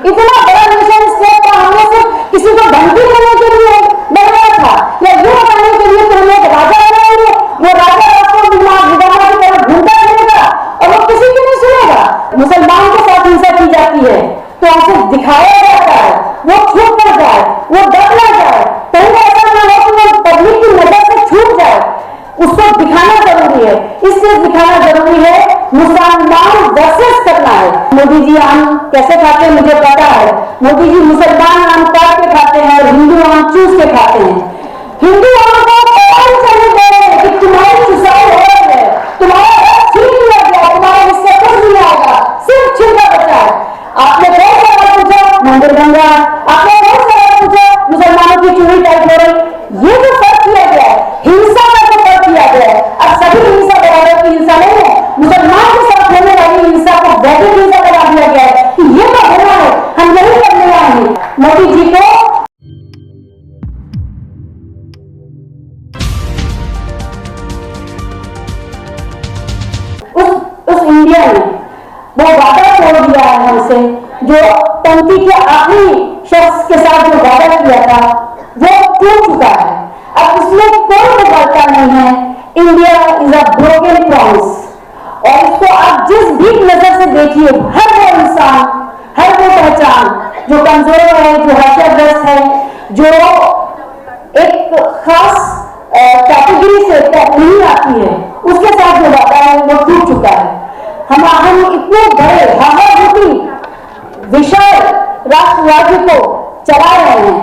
इतना बड़ा nation state का हमने सिर्फ किसी को धमकी देने के लिए बनाया था या ये बताने के लिए कि हम एक राजा बनाएंगे, वो राजा रास्तों विधाना की तरफ घूमता रहेगा और वो किसी की नहीं सुनेगा। मुसलमान के साथ हिंसा की जाती है तो हमसे दिखाया जाता है, वो छूट कर जाए, वो दब ना जाए, कहीं ऐसा ना हो कि वो पब्लिक की नजर से छूट जाए, उसको दिखाना जरूरी है। इसलिए दिखाना जरूरी है, मुसलमान वर्सेस करना है। मोदी जी आम कैसे खाते हैं मुझे पता है, मोदी जी मुसलमान आम काट के खाते हैं और हिंदू आम चूस के खाते हैं। हिंदू आम को कौन चले गए कि तुम्हारी चुसाई हो रही है, तुम्हारा छीन लिया गया, तुम्हारा हिस्सा कुछ नहीं आएगा, सिर्फ छिलका बचा है। आपने कौन सवाल पूछा मंदिर गंगा, आपने कौन सवाल पूछा मुसलमानों की चूड़ी टाइट हो रही, ये जो फर्क किया गया है हिंसा का जो फर्क किया गया है। अब सभी हिंसा बराबर की हिंसा नहीं है, मुसलमान के साथ होने वाली हिंसा को वैदिक हिंसा बना दिया गया है कि ये तो होना है, हम यही करने आए हैं। मोदी जी को उस इंडिया ने वो वादा तोड़ दिया है हमसे, जो पंक्ति के आखिरी शख्स के साथ जो वादा किया था वो टूट चुका है। अब इसमें कोई मुबालता नहीं है। India is a broken promise और इसको आप जिस भी नजर से देखिए, हर वो इंसान, हर वो पहचान जो कमजोर है, जो हर्षग्रस्त है, जो एक खास कैटेगरी से नहीं आती है, उसके साथ जो वादा है वो टूट चुका है। हम इतने बड़े हाहारूपी विशाल राष्ट्र राज्य को चला रहे हैं,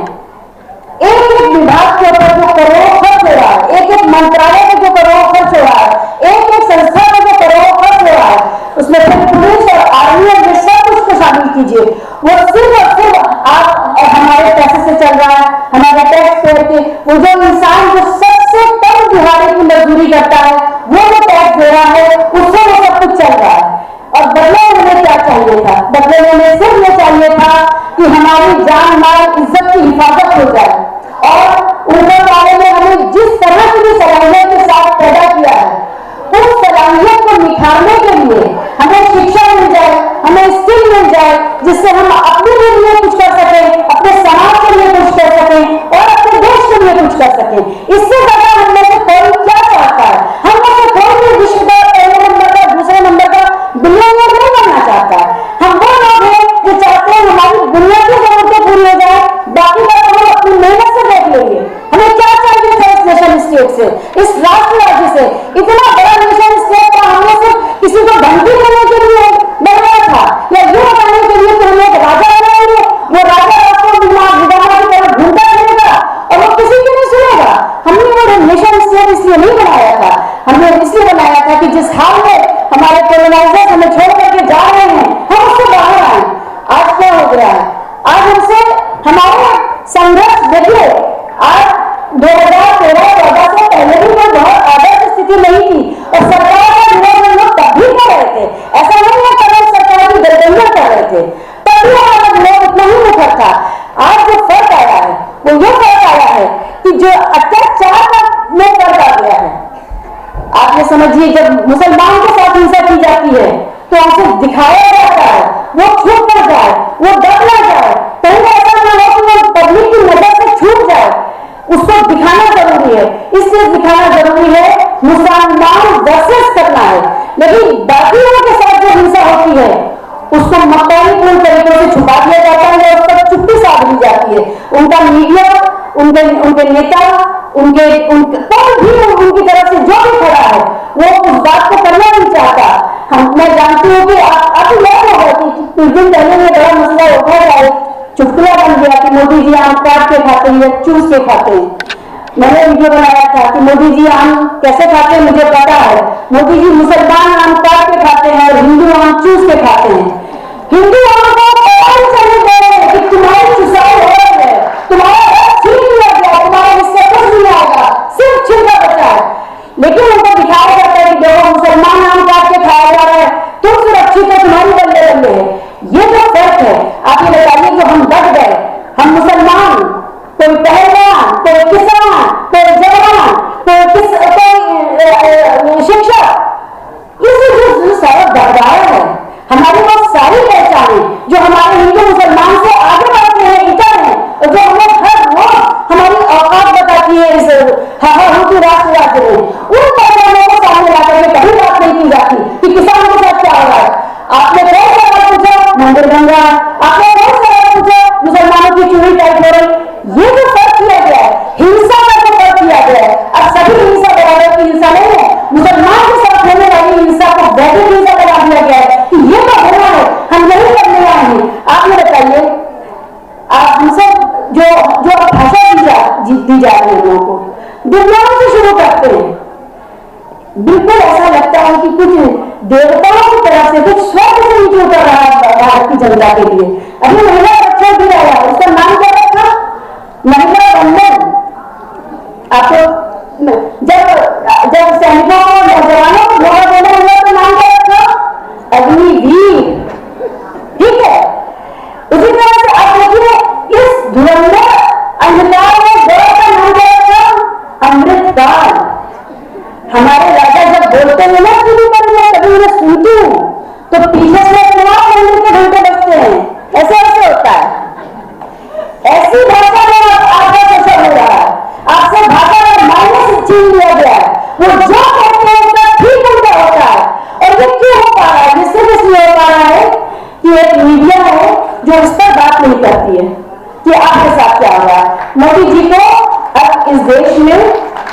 एक एक विभाग के ऊपर जो करोड़ खर्च हो रहा है, एक एक मंत्रालय में जो करोड़ खर्च हो रहा है, एक एक संस्था में जो करोड़ खर्च हो रहा है, उसमें फिर पुलिस और आर्मी और ये सब कुछ को शामिल कीजिए, वो सिर्फ और सिर्फ आप और हमारे पैसे से चल रहा है, हमारे टैक्स पेयर के। वो जो इंसान जो सबसे कम दिहाड़ी की मजदूरी करता है वो जो टैक्स दे रहा है, उससे वो सब कुछ चल रहा है। और बदले में हमें क्या चाहिए था? बदले में हमें सिर्फ ये चाहिए था कि हमारी जान माल इज्जत की हिफाजत हो जाए और ऊपर वाले ने हमें जिस तरह की सलाहियत के साथ पैदा किया है, उस सलाहियत को निखारने के लिए हमें शिक्षा मिल जाए, हमें स्किल मिल जाए, जिससे हम अपने लिए कुछ कर सकें, अपने समाज के लिए कुछ कर सकें और अपने देश के लिए कुछ कर सकें। इससे ज्यादा हम में से कोई क्या चाहता है? हम में से कोई भी विश्व का पहले नंबर का, दूसरे नंबर का बिलियनर नहीं बनना चाहता है। हम वो लोग हैं जो चाहते हैं हमारी बुनियादी जरूरतें पूरी हो जाए, बाकी बात हम अपनी मेहनत से देख लेंगे। हमें क्या चाहिए था इस नेशन स्टेट से, इस राष्ट्र राज्य से? इतना बड़ा नेशन स्टेट का हमने सिर्फ किसी को धमकी देने के लिए बनाया था या ये बताने के लिए कि हम एक राजा बनाएंगे, वो राजा रास्तों विधाना की तरफ घूमता रहेगा और वो किसी की नहीं सुनेगा। हमने वो नेशन स्टेट इसलिए नहीं बनाया था, हमने इसलिए बनाया था कि जिस हाल में हमारे कॉलोनाइजर्स हमें छोड़ करके जा रहे हैं, हम उससे बाहर आए। आज क्या हो गया है? आज हमसे हमारे संघर्ष देखिए, आज 2013-14 से पहले भी कोई बहुत आदर्श स्थिति नहीं थी और सरकार का विरोध हम लोग तब भी कर रहे थे। ऐसा नहीं है कि सरकार की गठबंधन कर रहे थे, तब भी हमारा विरोध उतना ही मुखर था। आज जो फर्क आया है वो ये फर्क आया है कि जो अत्याचार में फर्क आ गया है। आप ये समझिए, जब मुसलमान के साथ हिंसा की जाती है तो हमसे दिखाया जाता है, वो छूट कर जाए, वो दब ना जाए, कहीं ऐसा ना हो कि वो पब्लिक की नजर से छूट जाए, उसको दिखाना जरूरी है। इसलिए दिखाना जरूरी है, मुसलमान वर्सेस करना है। लेकिन बाकियों के साथ जो हिंसा होती है उसको मकानीपूर्ण तरीकों से छुपा दिया जाता है और उस पर चुप्पी साध दी जाती है। उनका मीडिया, उनके नेता, कोई भी उनकी तरफ से जो भी खड़ा है वो उस बात को करना नहीं चाहता। मैं जानती हूँ कि आप याद होगा कि कुछ दिन पहले ये बड़ा मसला उठा जाए, चुटकुला बन गया कि मोदी जी आम काट के खाते हैं, चूस के खाते हैं। मैंने वीडियो बनाया था कि मोदी जी आम कैसे खाते हैं मुझे पता है। मोदी जी मुसलमान आम काट के खाते हैं और हिंदू आम चूस के खाते हैं। हिंदू आम को कौन चले गए कि तुम्हारी चुसाई हो रही है, तुम्हारा छीन लिया गया, तुम्हारा हिस्सा कुछ नहीं आएगा, सिर्फ छिलका बचा है। लेकिन उनको दिखाया जाता है कि देखो मुसलमान आम काट के खाया जा रहा है, तुम सुरक्षित हो, तुम्हारी बल्ले बल्ले है। ये जो फर्क है, आप ये बताइए कि हम डट गए, हम मुसलमान, कोई पहलवान, कोई किसान, कोई जवान, कोई शिक्षक, इस जो सारा दबदबा है, हमारी वो सारी पहचानें जो हमारे दी जा रही है लोगों को। दुनियाओं से शुरू करते हैं, बिल्कुल ऐसा लगता है कि कुछ देवताओं की तरफ से, कुछ स्वर्ग से नीचे उतर रहा है भारत की जनता के लिए। अभी महिला रक्षा भी आया, उसका नाम क्या रखा? महिला वंदन। आपको जब सैनिकों को, नौजवानों को घोड़ा देना हुआ तो नाम क्या रखा? अग्निवीर। ठीक है, उसी तरह से आप देखिए इस धुरंधर अंधकार में गौर का नाम क्या रखा? अमृतकाल। हमारे राजा जब बोलते हैं ना टीवी पर, मैं कभी उन्हें सुनती हूँ तो पीछे से मंदिर के घंटे बजते हैं, ऐसे ऐसे होता है। ऐसी भाषा में आपका कैसा हो रहा है, आपसे भाषा का माइनस छीन लिया गया है। वो जो कहते हैं उसका ठीक उल्टा होता है। और ये क्यों हो पा रहा है? जिससे इसलिए हो पा रहा है कि एक मीडिया है जो इस पर बात नहीं करती है कि आपके साथ क्या हो रहा है। मोदी जी को अब इस देश में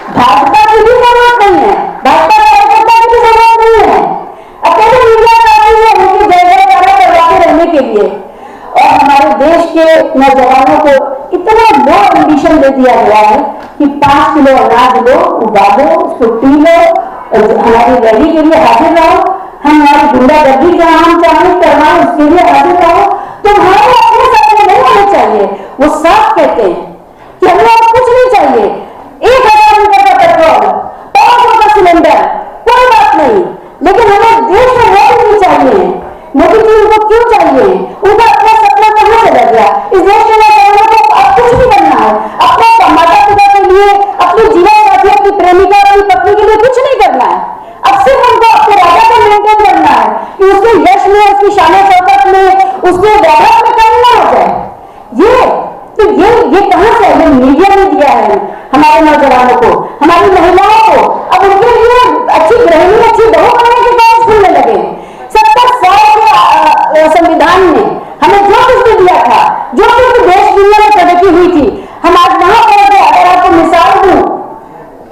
भाजपा की भी जरूरत नहीं है, भाजपा कार्यकर्ता की भी जरूरत नहीं है। अकेले मीडिया काफी है उनकी जय जयकारा करवाते रहने के लिए। और हमारे देश के नौजवानों को इतना लो एम्बिशन दे दिया गया है कि 5 किलो अनाज लो, उगालो, उसको पी लो, हमारी रैली के लिए हाजिर रहो, हम हमारी गुंडागर्दी जहां हम चाहें करवाएं उसके लिए हाजिर रहो। तो हमारे अपने सपने नहीं होने चाहिए। वो साफ कहते हैं कि हमें और कुछ नहीं चाहिए, 1000 रुपए का पेट्रोल, 500 का सिलेंडर, कोई बात नहीं, लेकिन हमें देश में रोड नहीं चाहिए। मोदी जी उनको क्यों चाहिए? उनका अपना सपना कहां चला गया? इस देश के नौजवानों को अब कुछ नहीं करना है, अपने माता पिता के लिए, अपने जीवन साथी, अपनी प्रेमिका, अपनी पत्नी के लिए कुछ नहीं करना है। अब सिर्फ उनको अपने राजा को मेंटेन करना है कि उसके यश में, उसकी शान शौकत में, उसके वैभव में कमी ना हो जाए। ये कहां से है? मीडिया ने दिया है हमारे नौजवानों को, हमारी महिलाओं को। अब उनके लिए अच्छी गृहिणी, अच्छी बहू बनने के काम खुलने लगे। 70 साल के संविधान ने हमें जो कुछ भी दिया था, जो कुछ देश दुनिया में प्रगति हुई थी, हम आज वहां पर गए। अगर आपको मिसाल दूं,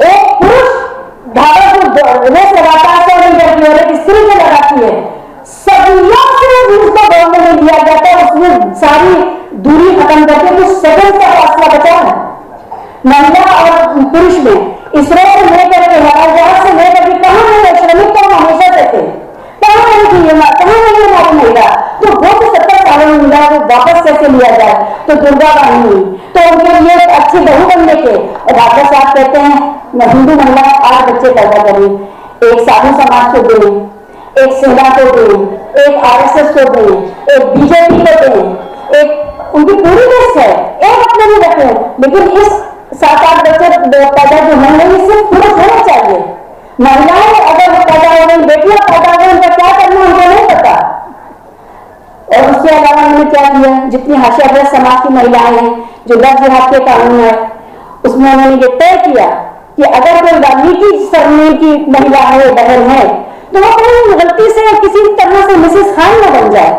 एक पुरुष धारा जो रेस लगाता है 100 मीटर की और एक स्त्री में लगाती है, सदियों से उसको दौड़ने में लिया जाता है, उसमें सारी दूरी खत्म करके कुछ सेकंड का फासला बचा है। महिला और पुरुष में इसरो से लेकर के, हवाई जहाज से लेकर के कहां नहीं, श्रमिक तो हमेशा से थे, कहां नहीं थी हमारी महिला। तो वो तो 70 सालों में महिला को वापस कैसे लिया जाए? तो दुर्गा बानी हुई, तो उनके लिए अच्छी बहू बनने के। और डॉक्टर साहब कहते हैं हिंदू महिला 8 बच्चे पैदा करें, एक साधु समाज को दें, एक सेना को दें, एक RSS को दें, एक बीजेपी को दें, एक उनकी पूरी लिस्ट है, एक अपने भी रखें। लेकिन इस 7-8 बच्चे पैदा जो होंगे सिर्फ पुरुष होना चाहिए। महिलाएं अगर पैदा हो गई, बेटियां पैदा हो गई, उनका क्या करना उनको नहीं पता। और उसके अलावा उन्होंने क्या किया? जितनी हाशियाग्रस्त समाज की महिलाएं हैं, जो लव जिहाद के कानून है, उसमें उन्होंने ये तय किया कि अगर कोई वाल्मीकि सरनेम की महिला है, बहन है, तो वो कहीं गलती से किसी तरह से मिसेस खान न बन जाए।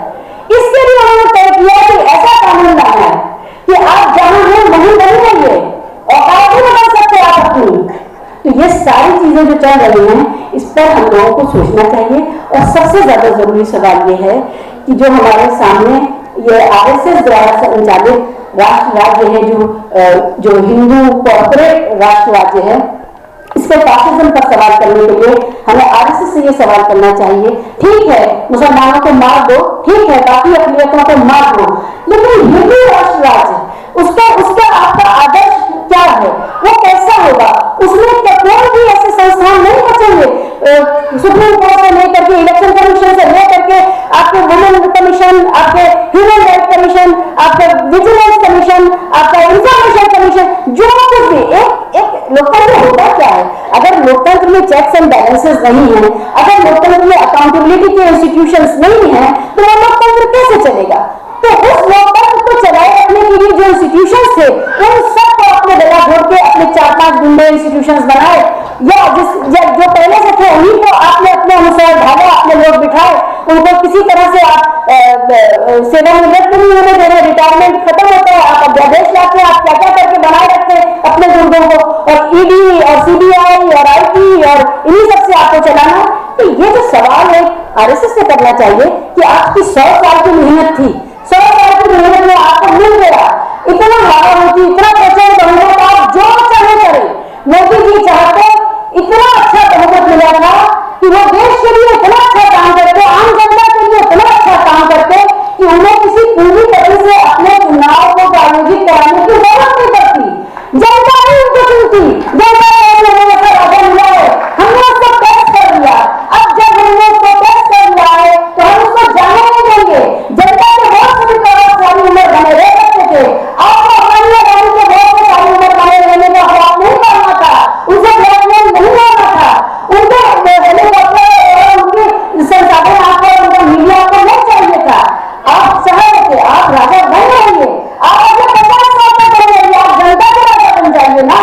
इसके लिए उन्होंने तय किया कि ऐसा कानून लाना है कि आप जहां हैं वहीं बनी रहिए और आप भी बदल सकते आप अपनी। तो ये सारी चीजें जो चल रही हैं, इस पर हम लोगों को सोचना चाहिए। और सबसे ज्यादा जरूरी सवाल ये है कि जो हमारे सामने ये RSS द्वारा संचालित राष्ट्र राज्य है, जो हिंदू कॉर्पोरेट राष्ट्र राज्य है, इसके फासिज्म पर सवाल करने के लिए हमें RSS से ये सवाल करना चाहिए। ठीक है, मुसलमानों को मार दो, ठीक है, बाकी अक़लियतों को मार दो, लेकिन हिंदू राष्ट्र राज्य उसका आपका आदर्श क्या है? वो कैसा होगा? उसमें कोई भी ऐसे संस्थान नहीं बचेंगे, सुप्रीम कोर्ट से लेकर के, इलेक्शन कमीशन से लेकर के, आपके वुमेन कमीशन, आपके ह्यूमन राइट कमीशन, आपका विजिलेंस कमीशन, आपका इंफॉर्मेशन कमीशन, जो कुछ भी एक लोकतंत्र होता क्या है? अगर लोकतंत्र में चेक्स एंड बैलेंसेस नहीं है, अगर लोकतंत्र में अकाउंटेबिलिटी के इंस्टीट्यूशंस नहीं है, तो वो लोकतंत्र कैसे चलेगा? तो उस लोकतंत्र को चलाए रखने के लिए जो इंस्टीट्यूशंस थे, उन सबको अपने गला घोट के अपने 4-5 गुंडे इंस्टीट्यूशंस बनाए, या जो पहले से थे उन्हीं को आपने अपने अनुसार ढाला, अपने लोग बिठाए, उनको किसी तरह से आप सेवानिवृत्त नहीं होने दे रहे, रिटायरमेंट खत्म होता है, आप अध्यादेश लाते हैं, आप क्या क्या करके बनाए रखते हैं अपने गुंडों को, और ED और CBI और IT और इन्हीं सबसे आपको चलाना। तो ये जो सवाल है RSS से करना चाहिए कि आपकी 100 साल की मेहनत थी, 100 साल की मेहनत में आपको मिल गया, इतना हारा होती, इतना प्रचंड बहुमत, आप जो इतना अच्छा बहुमत मिला था कि वो देश के लिए इतना अच्छा काम करते, आम जनता के लिए इतना अच्छा काम करते कि उन्हें किसी पूंजीपति से अपने चुनाव को आयोजित कराने की जरूरत नहीं पड़ती। जनता ही उनको चुनती, जनता ने हमें ऐसा राजा मिला है, हमने उसको टैक्स कर दिया। अब जब हमने उसको टैक्स कर दिया है तो हम उसको जाने नहीं देंगे। जनता के वोट से सारी उम्र बने रह सकते थे। आपको अपनी गाड़ी के वोट से सारी उम्र बने रहने का हक नहीं करना था, उनसे ब्लैकमेल नहीं करना था, उनके हेलीकॉप्टर और उनके संसाधन आपको, उनका मीडिया आपको नहीं चाहिए था। आप शहर थे, आप राजा बन जाइए, आप अपने 50 साल तक बन जाइए, आप जनता के राजा बन जाइए ना,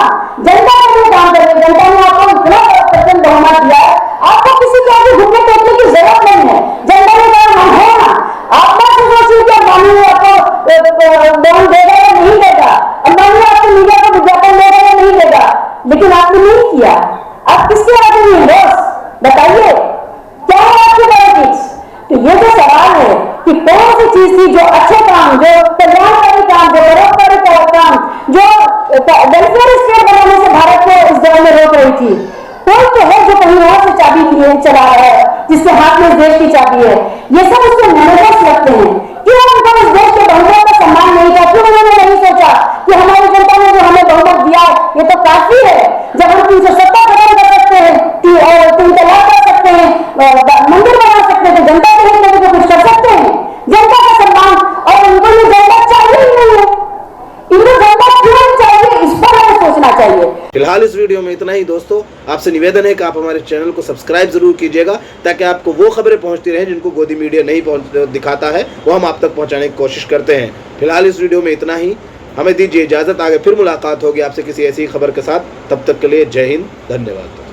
जनता के लिए काम करिए। जनता ने आपको इतना प्रचंड बहुमत दिया है, आपको किसी के आगे घुटने टेकने की जरूरत नहीं है। जनता ने कहा हम है ना। आप मत सोचिए कि अंबानी आपको लोन देगा या नहीं देगा, अंबानी आपको मीडिया को विज्ञापन देगा या नहीं देगा, लेकिन आपने नहीं किया। आप किसके आगे नहीं बॉस, बताइए क्या है आपकी पॉलिटिक्स। तो ये जो सवाल है कि कौन सी चीज थी जो अच्छे काम, जो कल्याणकारी काम, जो परोपकारी काम, जो वेलफेयर स्टेट बनाने से भारत को इस दौर में रोक रही थी, कोई तो है जो कहीं और से चाबी चला रहा है, जिसके हाथ में इस देश की चाबी है। ये सब उसके मैनेजर्स लगते हैं। क्यों उनको इस देश के बहुमत का सम्मान नहीं किया? क्यों उन्होंने नहीं सोचा कि हमारी जनता ने जो हमें बहुमत दिया है ये तो काफी है। जब हम 370 खत्म कर सकते हैं, 3 तलाक कर सकते हैं, मंदिर बना सकते हैं, तो जनता के हित में तो कुछ कर सकते हैं। जनता का सम्मान, और उनको ये जनता चाहिए ही नहीं है। इनको जनता क्यों चाहिए, इस पर हमें सोचना चाहिए। फिलहाल इस वीडियो में इतना ही दोस्तों। आपसे निवेदन है कि आप हमारे चैनल को सब्सक्राइब जरूर कीजिएगा, ताकि आपको वो खबरें पहुंचती रहें जिनको गोदी मीडिया नहीं दिखाता है, वो हम आप तक पहुंचाने की कोशिश करते हैं। फिलहाल इस वीडियो में इतना ही, हमें दीजिए इजाज़त। आगे फिर मुलाकात होगी आपसे किसी ऐसी खबर के साथ। तब तक के लिए जय हिंद, धन्यवाद।